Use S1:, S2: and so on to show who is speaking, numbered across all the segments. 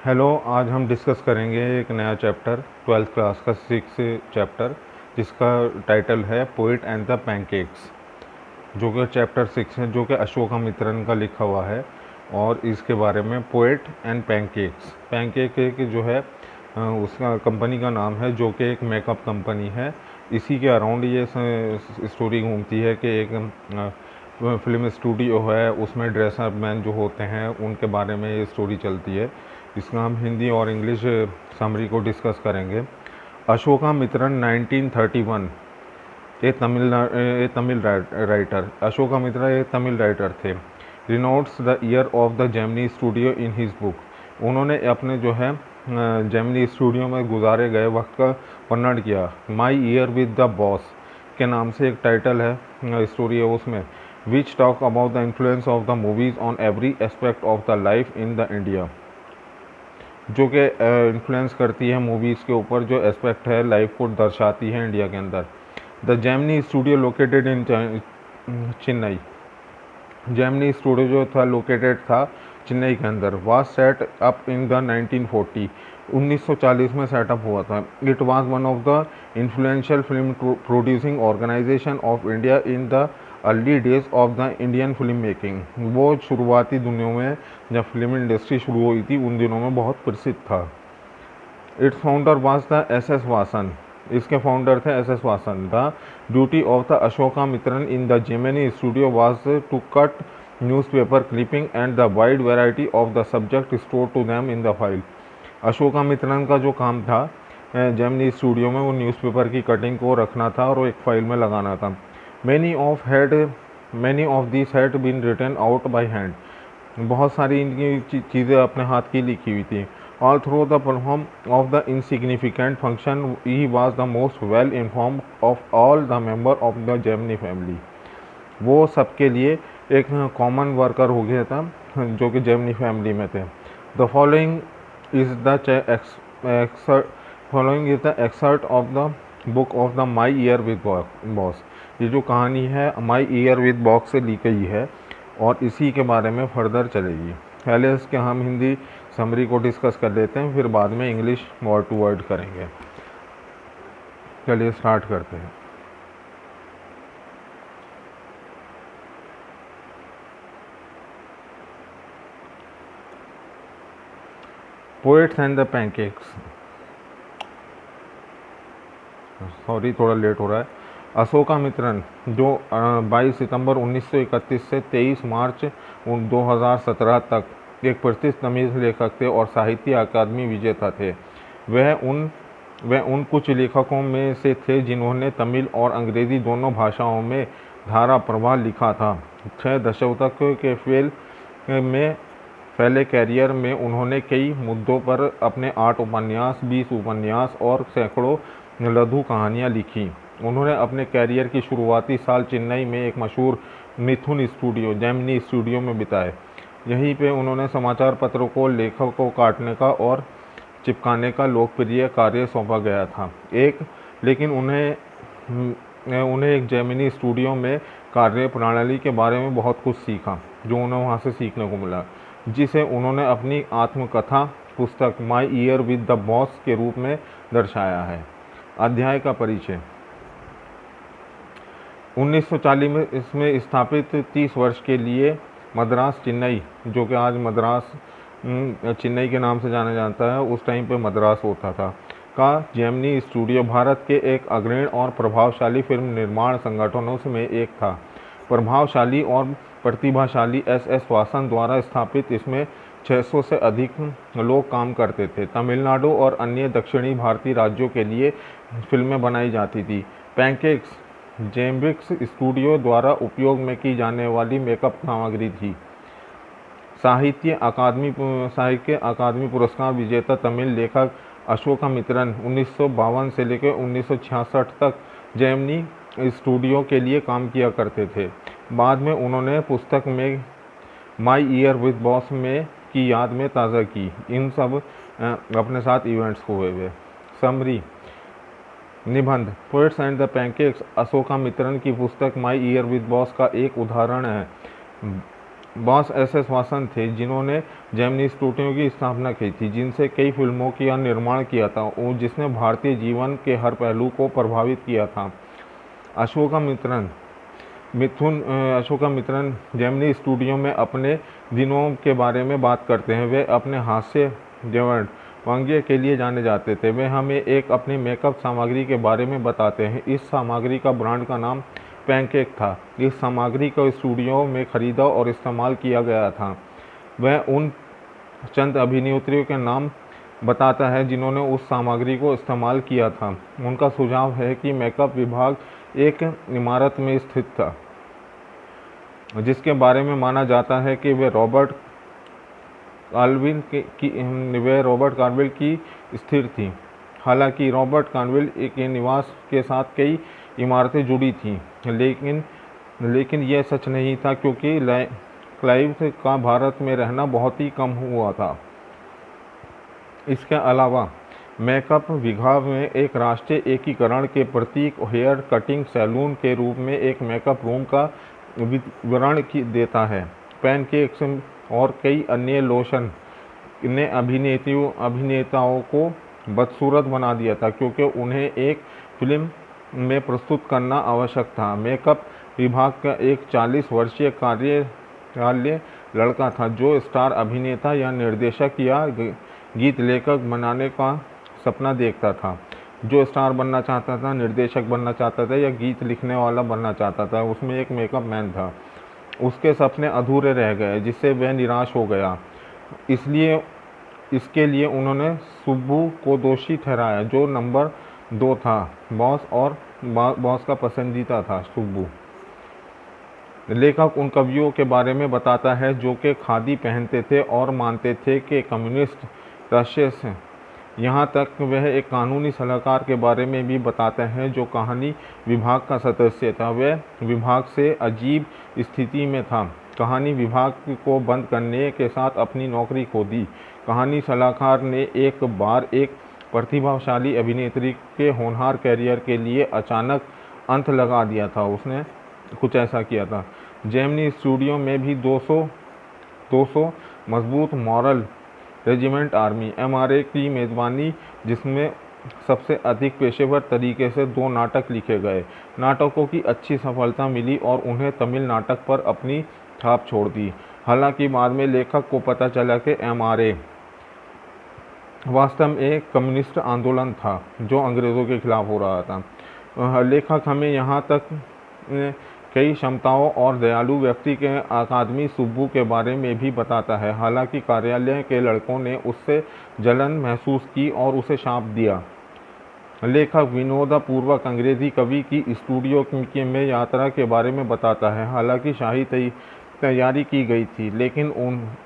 S1: Hello, आज हम discuss करेंगे एक नया चैप्टर 12th क्लास का 6 चैप्टर, जिसका टाइटल है पोइट एंड द पैनकेक्स। जो कि चैप्टर 6 है, जो कि अशोकामित्रन का लिखा हुआ है। और इसके बारे में पोइट एंड पैनकेक्स, पैनकेक एक जो है उसका कंपनी का नाम है, जो कि एक मेकअप कंपनी है। इसी के अराउंड ये स्टोरी घूमती है कि एक फिल्म स्टूडियो है, उसमें ड्रेसर मैन जो होते हैं उनके बारे में ये स्टोरी चलती है। इसका हम हिंदी और इंग्लिश समरी को डिस्कस करेंगे। अशोकामित्रन 1931 ये तमिल राइटर, अशोकामित्रा एक तमिल राइटर थे। Renotes the year of the Gemini studio in his book. उन्होंने अपने जो है जेमिनी स्टूडियो में गुजारे गए वक्त का वर्णन किया। My year with the boss के नाम से एक टाइटल है, स्टोरी है उसमें, which talk about the influence of the movies on every aspect of the life in the India. जो कि इन्फ्लुएंस करती है मूवीज़ के ऊपर, जो एस्पेक्ट है लाइफ को दर्शाती है इंडिया के अंदर। The Gemini studio located in Chennai. Gemini studio जो था लोकेटेड था चेन्नई के अंदर। Was set up in the 1940, 1940 में सेटअप हुआ था। It was one of the influential film producing organisation of India in the early days of the Indian film making. वो शुरुआती दिनों में जब फिल्म इंडस्ट्री शुरू हुई थी उन दिनों में बहुत प्रसिद्ध था। Its founder was the S Vasan. इसके फाउंडर थे S Vasan. The duty of the Asokamitran in the Gemini studio was to cut newspaper clipping and the wide variety of the subject store to them in the file. Asokamitran का जो काम था Gemini studio में, वो newspaper की cutting को रखना था और वो एक फाइल में लगाना था। Many of this had been written out by hand. बहुत सारी इनकी चीज़ें अपने हाथ की लिखी हुई थी। All through the perform of the insignificant function he was the most well informed of all the member of the Gemini family. वो सबके लिए एक कॉमन वर्कर हो गया था जो कि जेमिनी फैमिली में थे। The following is the exert of the book of the my year with boss. ये जो कहानी है माई ईयर विद बॉस से ली गई है और इसी के बारे में फर्दर चलेगी। पहले इसके हम हिंदी समरी को डिस्कस कर लेते हैं, फिर बाद में इंग्लिश वर्ड टू वर्ड करेंगे। चलिए स्टार्ट करते हैं। Poets and the pancakes. Sorry, थोड़ा लेट हो रहा है। अशोकामित्रन जो 22 सितंबर 1931 से 23 मार्च 2017 तक एक प्रसिद्ध तमिल लेखक थे और साहित्य अकादमी विजेता थे। वह उन कुछ लेखकों में से थे जिन्होंने तमिल और अंग्रेज़ी दोनों भाषाओं में धारा प्रवाह लिखा था। 6 दशक के फैले कैरियर में उन्होंने कई मुद्दों पर अपने 8 उपन्यास, 20 उपन्यास और सैकड़ों लघु कहानियाँ लिखी। उन्होंने अपने कैरियर की शुरुआती साल चेन्नई में एक मशहूर मिथुन स्टूडियो जेमिनी स्टूडियो में बिताए। यहीं पे उन्होंने समाचार पत्रों को लेखक को काटने का और चिपकाने का लोकप्रिय कार्य सौंपा गया था। लेकिन उन्हें एक जेमिनी स्टूडियो में कार्य प्रणाली के बारे में बहुत कुछ सीखा, जो उन्हें वहाँ से सीखने को मिला, जिसे उन्होंने अपनी आत्मकथा पुस्तक माई ईयर विद द बॉस के रूप में दर्शाया है। अध्याय का परिचय। 1940 में इसमें स्थापित 30 वर्ष के लिए मद्रास चेन्नई, जो कि आज मद्रास चेन्नई के नाम से जाना जाता है, उस टाइम पे मद्रास होता था, का जेमिनी स्टूडियो भारत के एक अग्रणी और प्रभावशाली फिल्म निर्माण संगठनों में एक था। प्रभावशाली और प्रतिभाशाली एस वासन द्वारा स्थापित इसमें 600 से अधिक लोग काम करते थे। तमिलनाडु और अन्य दक्षिणी भारतीय राज्यों के लिए फिल्में बनाई जाती थी। पैनकेक्स जेम्बिक्स स्टूडियो द्वारा उपयोग में की जाने वाली मेकअप सामग्री थी। साहित्य अकादमी पुरस्कार विजेता तमिल लेखक अशोकामित्रन 1952 से लेकर 1966 तक जेमिनी स्टूडियो के लिए काम किया करते थे। बाद में उन्होंने पुस्तक में माई ईयर विद बॉस में की याद में ताज़ा की। इन सब अपने साथ इवेंट्स हुए हुए। समरी निबंध। पोएट्स एंड द पैनकेक्स अशोकामित्रन की पुस्तक माई ईयर विद बॉस का एक उदाहरण है। बॉस ऐसे शासन थे जिन्होंने जेमिनी स्टूडियो की स्थापना की थी, जिनसे कई फिल्मों का निर्माण किया था और जिसने भारतीय जीवन के हर पहलू को प्रभावित किया था। अशोकामित्रन अशोकामित्रन जेमिनी स्टूडियो में अपने दिनों के बारे में बात करते हैं। वे अपने हास्य व्यंग्य के लिए जाने जाते थे। वे हमें एक अपनी मेकअप सामग्री के बारे में बताते हैं। इस सामग्री का ब्रांड का नाम पैनकेक था। इस सामग्री को स्टूडियो में खरीदा और इस्तेमाल किया गया था। वह उन चंद अभिनेत्रियों के नाम बताता है जिन्होंने उस सामग्री को इस्तेमाल किया था। उनका सुझाव है कि मेकअप विभाग एक इमारत में स्थित था, जिसके बारे में माना जाता है कि वे रॉबर्ट कार्विल की स्थिर थी। हालांकि रॉबर्ट कार्विल के निवास के साथ कई इमारतें जुड़ी थीं, लेकिन यह सच नहीं था क्योंकि क्लाइव का भारत में रहना बहुत ही कम हुआ था। इसके अलावा मेकअप विभाग में एक राष्ट्रीय एकीकरण के प्रतीक हेयर कटिंग सैलून के रूप में एक मेकअप रूम का विवरण देता है। पैनकेक्स और कई अन्य लोशन ने अभिनेताओं को बदसूरत बना दिया था क्योंकि उन्हें एक फिल्म में प्रस्तुत करना आवश्यक था। मेकअप विभाग का एक 40 वर्षीय कार्यकाल लड़का था जो स्टार अभिनेता या निर्देशक या गीत लेखक बनाने का सपना देखता था। जो स्टार बनना चाहता था, निर्देशक बनना चाहता था या गीत लिखने वाला बनना चाहता था, उसमें एक मेकअप मैन था। उसके सपने अधूरे रह गए, जिससे वह निराश हो गया। इसके लिए उन्होंने सुब्बू को दोषी ठहराया, जो नंबर 2 था। बॉस का पसंदीदा था सुब्बू। लेखक उन कवियों के बारे में बताता है जो कि खादी पहनते थे और मानते थे कि कम्युनिस्ट राष्ट्र से। यहाँ तक वह एक कानूनी सलाहकार के बारे में भी बताते हैं जो कहानी विभाग का सदस्य था। वह विभाग से अजीब स्थिति में था। कहानी विभाग को बंद करने के साथ अपनी नौकरी खो दी। कहानी सलाहकार ने एक बार एक प्रतिभाशाली अभिनेत्री के होनहार कैरियर के लिए अचानक अंत लगा दिया था। उसने कुछ ऐसा किया था। जेमिनी स्टूडियो में भी 200 मजबूत मॉरल रेजिमेंट आर्मी MRA की मेज़बानी, जिसमें सबसे अधिक पेशेवर तरीके से 2 नाटक लिखे गए। नाटकों की अच्छी सफलता मिली और उन्हें तमिल नाटक पर अपनी छाप छोड़ दी। हालांकि बाद में लेखक को पता चला कि MRA वास्तव में एक कम्युनिस्ट आंदोलन था जो अंग्रेज़ों के खिलाफ हो रहा था। लेखक हमें यहाँ तक कई क्षमताओं और दयालु व्यक्ति के आदमी सुब्बू के बारे में भी बताता है। हालांकि कार्यालय के लड़कों ने उससे जलन महसूस की और उसे शाप दिया। लेखक विनोदपूर्वक अंग्रेजी कवि की स्टूडियो में यात्रा के बारे में बताता है। हालांकि शाही तैयारी की गई थी, लेकिन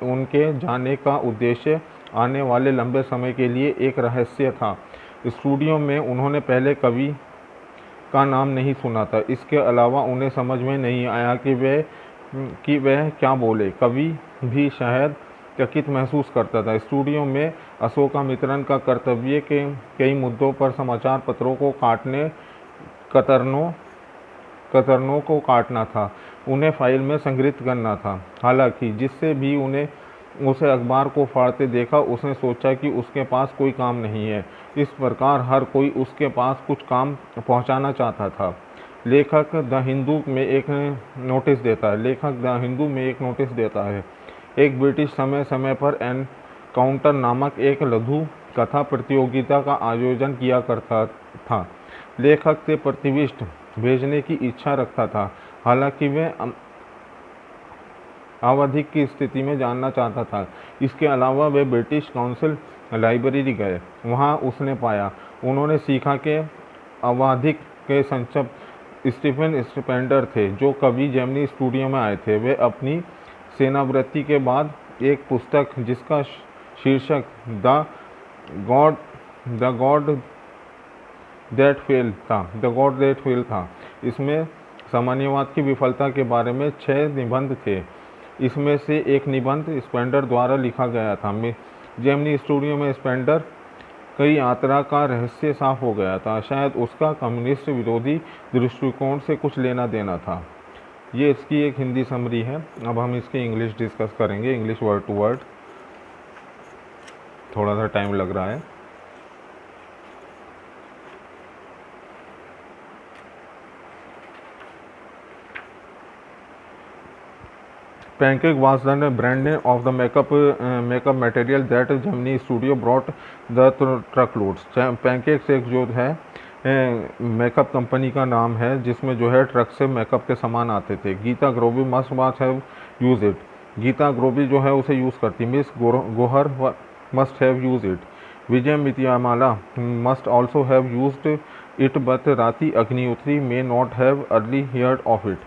S1: उनके जाने का उद्देश्य आने वाले लंबे समय के लिए एक रहस्य था। स्टूडियो में उन्होंने पहले कवि का नाम नहीं सुना था। इसके अलावा उन्हें समझ में नहीं आया कि वह क्या बोले। कवि भी शायद चकित महसूस करता था। स्टूडियो में अशोकामित्रन का कर्तव्य के कई मुद्दों पर समाचार पत्रों को कतरनों को काटना था। उन्हें फाइल में संग्रहित करना था। हालांकि जिससे भी उसे अखबार को फाड़ते देखा, उसने सोचा कि उसके पास कोई काम नहीं है। इस प्रकार हर कोई उसके पास कुछ काम पहुंचाना चाहता था। लेखक द हिंदू में एक नोटिस देता है। एक ब्रिटिश समय समय पर एनकाउंटर नामक एक लघु कथा प्रतियोगिता का आयोजन किया करता था। लेखक से प्रतिविष्ट भेजने की इच्छा रखता था। हालांकि वह आवधिक की स्थिति में जानना चाहता था। इसके अलावा वे ब्रिटिश काउंसिल लाइब्रेरी गए। वहां उसने पाया। उन्होंने सीखा कि अवाधिक के संक्षिप्त स्टीफन स्पेंडर थे, जो कभी जेमिनी स्टूडियो में आए थे। वे अपनी सेनावृत्ति के बाद एक पुस्तक जिसका शीर्षक द गॉड दैट फेल था। इसमें साम्यवाद की विफलता के बारे में 6 निबंध थे। इसमें से एक निबंध स्पेंडर द्वारा लिखा गया था। जेमिनी स्टूडियो में स्पेंडर कई यात्रा का रहस्य साफ हो गया था। शायद उसका कम्युनिस्ट विरोधी दृष्टिकोण से कुछ लेना देना था। ये इसकी एक हिंदी समरी है। अब हम इसकी इंग्लिश डिस्कस करेंगे, इंग्लिश वर्ड टू वर्ड। थोड़ा सा टाइम लग रहा है। Pancake was the brand name of the makeup material that Gemini Studio brought the truckloads. Pancakes एक जो है मेकअप कंपनी का नाम है जिसमें जो है ट्रक से मेकअप के सामान आते थे। Geeta Grovi must have use it. Geeta Grovi जो है उसे यूज़ करती। Miss Gohar must have use it. Vijay Mitiyamala must also have used it but Rati Agnihotri may not have early heard of it.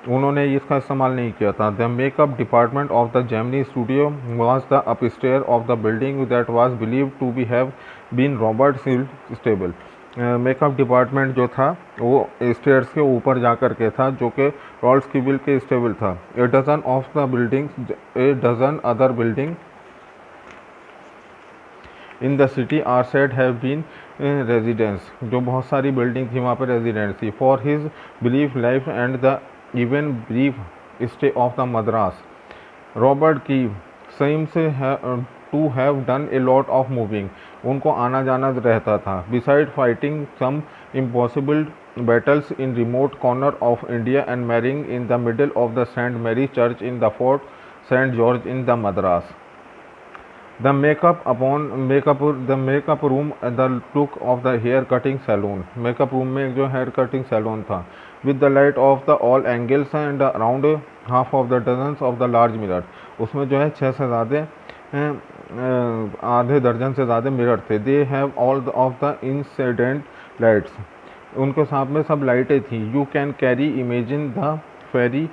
S1: उन्होंने इसका इस्तेमाल नहीं किया था। The makeup department of the Gemini studio was the upstair of the building that was believe to be have been Robert sealed stable. Makeup department जो था वो stairs के ऊपर जा कर के था जो कि रॉल्स किविल के स्टेबल था। A dozen other building in the city are said have been residence. जो बहुत सारी बिल्डिंग थी वहाँ पर रेजिडेंस थी। For his belief life and the even brief stay of the Madras Robert की seems to have done a lot of moving। उनको आना जाना रहता था। Beside fighting some impossible battles in remote corner of India and marrying in the middle of the St. Mary Church in the Fort St. George in the Madras। The makeup room the look of the hair cutting salon। Makeup room में एक जो hair cutting salon था। With the light of the all angles and around half of the dozens of the large mirror। उसमें जो है 6 से ज़्यादा आधे दर्जन से ज़्यादा मिरर थे। They have all of the incident lights। उनके साथ में सब लाइटें थी। You can carry imagine the fairy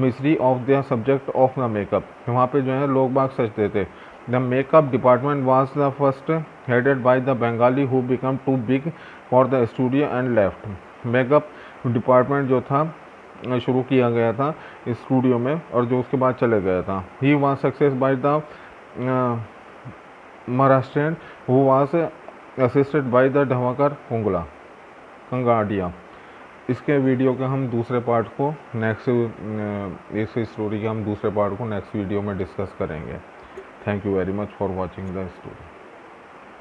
S1: misery of the subject of the makeup। वहाँ पे जो है लोग बाग सजते थे। The makeup department was the first headed by the Bengali who became too big for the studio and left। Makeup department जो था शुरू किया गया था स्टूडियो में और जो उसके बाद चले गया था। He was success by the Maharashtrian who was assisted by the Dhavakar Kangadia. इसके वीडियो के हम दूसरे पार्ट को इस स्टोरी के हम दूसरे पार्ट को नेक्स्ट वीडियो में डिस्कस करेंगे। Thank you very much for watching the story.